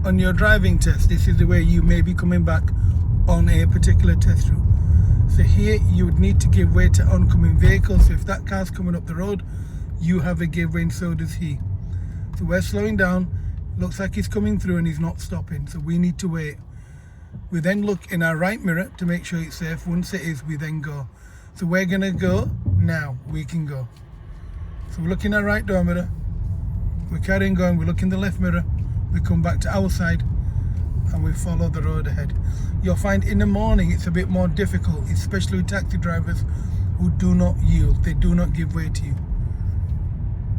on your driving test, this is the way you may be coming back on a particular test route. So here you would need to give way to oncoming vehicles. So if that car's coming up the road, you have a give way and so does he. So we're slowing down, looks like he's coming through and he's not stopping, so we need to wait. We then look in our right mirror to make sure it's safe. Once it is, we then go. So we're gonna go now, we can go. So we look in our right door mirror, we're carrying going, we look in the left mirror, we come back to our side and we follow the road ahead. You'll find in the morning it's a bit more difficult, especially with taxi drivers who do not yield, they do not give way to you.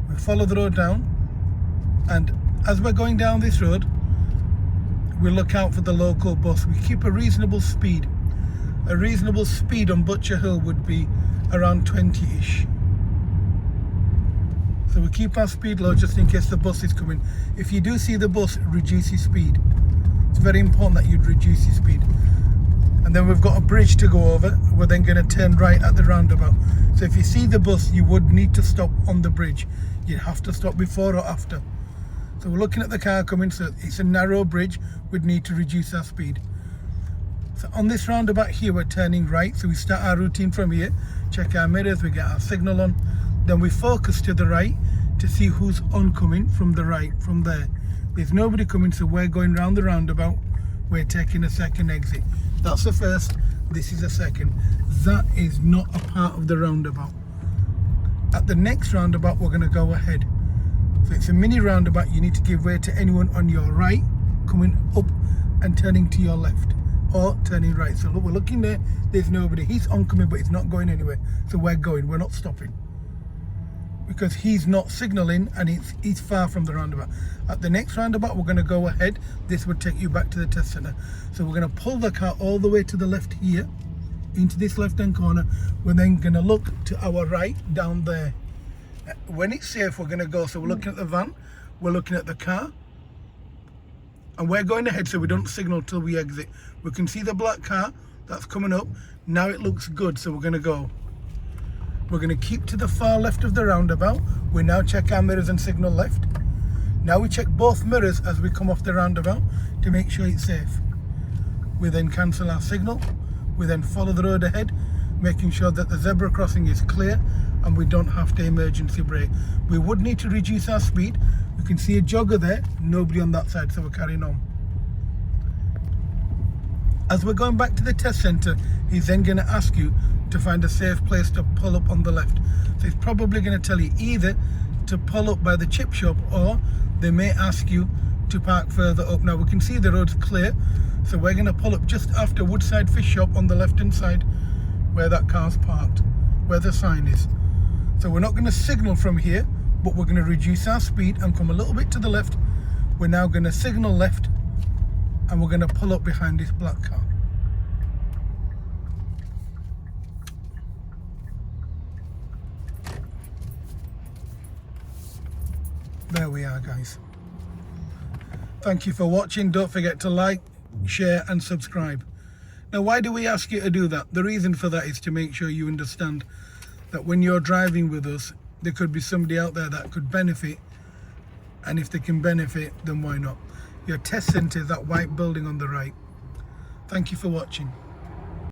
We follow the road down, and as we're going down this road, we look out for the local bus. We keep a reasonable speed. A reasonable speed on Butcher Hill would be around 20-ish. So we keep our speed low just in case the bus is coming. If you do see the bus, reduce your speed. It's very important that you'd reduce your speed. And then we've got a bridge to go over. We're then going to turn right at the roundabout. So if you see the bus, you would need to stop on the bridge. You'd have to stop before or after. So we're looking at the car coming, so it's a narrow bridge. We'd need to reduce our speed. So on this roundabout here, we're turning right. So we start our routine from here, check our mirrors, we get our signal on. Then we focus to the right to see who's oncoming from the right, from there. There's nobody coming, so we're going round the roundabout. We're taking a second exit. That's the first, this is the second. That is not a part of the roundabout. At the next roundabout, we're gonna go ahead. So it's a mini roundabout, you need to give way to anyone on your right, coming up and turning to your left, or turning right. So look, we're looking there, there's nobody. He's oncoming, but he's not going anywhere. So we're going, we're not stopping. Because he's not signalling and he's far from the roundabout. At the next roundabout, we're gonna go ahead. This would take you back to the test center. So we're gonna pull the car all the way to the left here, into this left-hand corner. We're then gonna look to our right, down there. When it's safe, we're going to go. So we're looking at the van, we're looking at the car, and we're going ahead so we don't signal till we exit. We can see the black car that's coming up. Now it looks good, so we're going to go. We're going to keep to the far left of the roundabout. We now check our mirrors and signal left. Now we check both mirrors as we come off the roundabout to make sure it's safe. We then cancel our signal. We then follow the road ahead, making sure that the zebra crossing is clear and we don't have to emergency brake. We would need to reduce our speed. We can see a jogger there, nobody on that side, so we're carrying on. As we're going back to the test centre, he's then going to ask you to find a safe place to pull up on the left. So he's probably going to tell you either to pull up by the chip shop, or they may ask you to park further up. Now we can see the road's clear, so we're going to pull up just after Woodside Fish Shop on the left hand side where that car's parked, where the sign is. So we're not going to signal from here, but we're going to reduce our speed and come a little bit to the left. We're now going to signal left and we're going to pull up behind this black car. There we are, guys. Thank you for watching. Don't forget to like, share and subscribe. Now, why do we ask you to do that? The reason for that is to make sure you understand that when you're driving with us, there could be somebody out there that could benefit, and if they can benefit, then why not? Your test centre is that white building on the right. Thank you for watching.